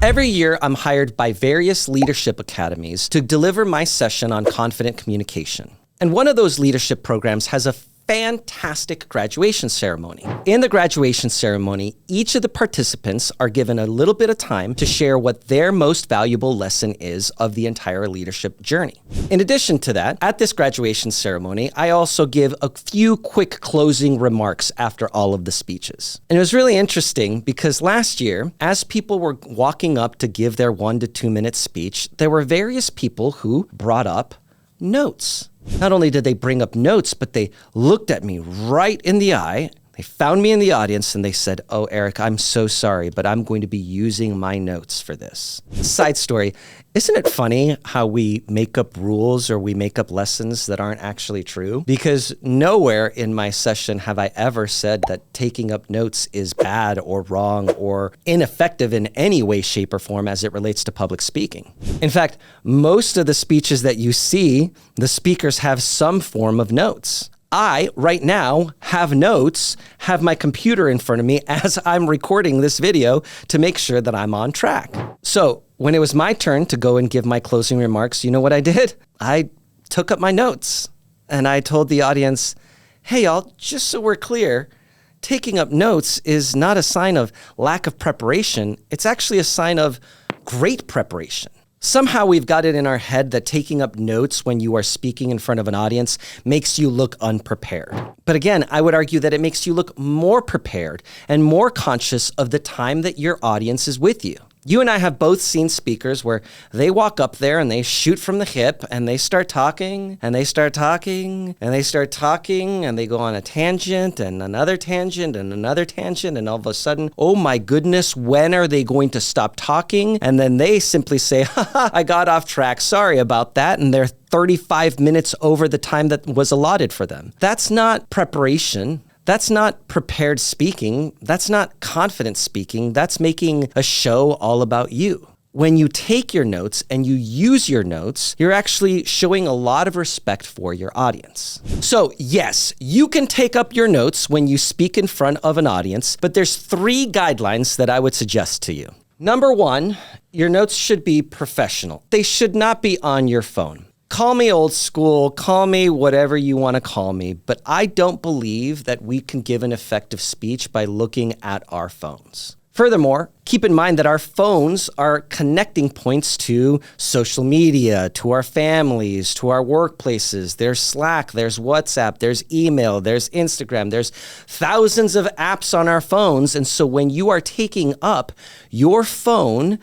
Every year, I'm hired by various leadership academies to deliver my session on confident communication. And one of those leadership programs has a fantastic graduation ceremony. In the graduation ceremony, each of the participants are given a little bit of time to share what their most valuable lesson is of the entire leadership journey. In addition to that, at this graduation ceremony, I also give a few quick closing remarks after all of the speeches. And it was really interesting because last year, as people were walking up to give their 1 to 2 minute speech, there were various people who brought up notes. Not only did they bring up notes, but they looked at me right in the eye. They found me in the audience and they said, "Oh, Eric, I'm so sorry, but I'm going to be using my notes for this." Side story, isn't it funny how we make up rules or we make up lessons that aren't actually true? Because nowhere in my session have I ever said that taking up notes is bad or wrong or ineffective in any way, shape, or form as it relates to public speaking. In fact, most of the speeches that you see, the speakers have some form of notes. I, right now, have notes, have my computer in front of me as I'm recording this video to make sure that I'm on track. So when it was my turn to go and give my closing remarks, you know what I did? I took up my notes and I told the audience, "Hey y'all, just so we're clear, taking up notes is not a sign of lack of preparation. It's actually a sign of great preparation." Somehow we've got it in our head that taking up notes when you are speaking in front of an audience makes you look unprepared. But again, I would argue that it makes you look more prepared and more conscious of the time that your audience is with you. You and I have both seen speakers where they walk up there and they shoot from the hip and they start talking and they start talking and they start talking and they go on a tangent and another tangent and another tangent, and all of a sudden, oh my goodness, when are they going to stop talking? And then they simply say, "Haha, I got off track, sorry about that," and they're 35 minutes over the time that was allotted for them. That's not preparation. That's not prepared speaking. That's not confident speaking. That's making a show all about you. When you take your notes and you use your notes, you're actually showing a lot of respect for your audience. So yes, you can take up your notes when you speak in front of an audience, but there's 3 guidelines that I would suggest to you. Number 1, your notes should be professional. They should not be on your phone. Call me old school, call me whatever you want to call me, but I don't believe that we can give an effective speech by looking at our phones. Furthermore, keep in mind that our phones are connecting points to social media, to our families, to our workplaces. There's Slack, there's WhatsApp, there's email, there's Instagram, there's thousands of apps on our phones. And so when you are taking up your phone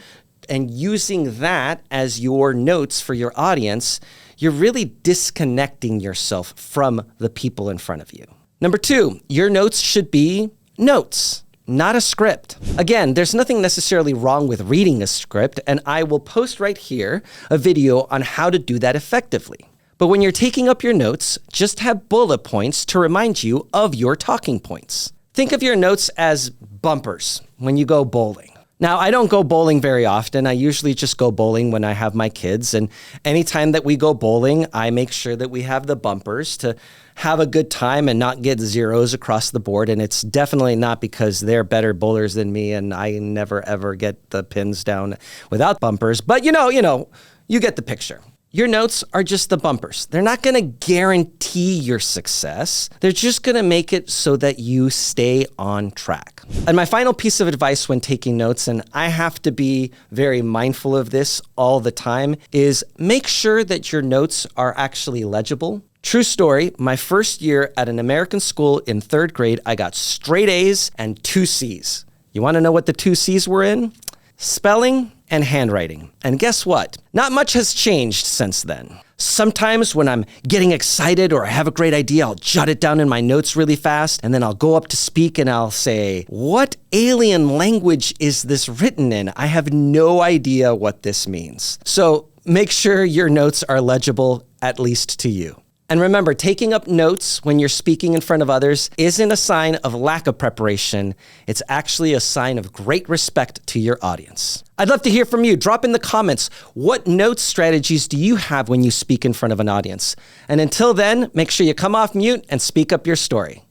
and using that as your notes for your audience, you're really disconnecting yourself from the people in front of you. Number 2, your notes should be notes, not a script. Again, there's nothing necessarily wrong with reading a script, and I will post right here a video on how to do that effectively. But when you're taking up your notes, just have bullet points to remind you of your talking points. Think of your notes as bumpers when you go bowling. Now, I don't go bowling very often. I usually just go bowling when I have my kids. And anytime that we go bowling, I make sure that we have the bumpers to have a good time and not get zeros across the board. And it's definitely not because they're better bowlers than me and I never ever get the pins down without bumpers. But you get the picture. Your notes are just the bumpers. They're not going to guarantee your success. They're just going to make it so that you stay on track. And my final piece of advice when taking notes, and I have to be very mindful of this all the time, is make sure that your notes are actually legible. True story, my first year at an American school in 3rd grade, I got straight A's and 2 C's. You want to know what the 2 C's were in? Spelling and handwriting. And guess what? Not much has changed since then. Sometimes when I'm getting excited or I have a great idea, I'll jot it down in my notes really fast, and then I'll go up to speak and I'll say, "What alien language is this written in? I have no idea what this means." So make sure your notes are legible, at least to you. And remember, taking up notes when you're speaking in front of others isn't a sign of lack of preparation. It's actually a sign of great respect to your audience. I'd love to hear from you. Drop in the comments. What note strategies do you have when you speak in front of an audience? And until then, make sure you come off mute and speak up your story.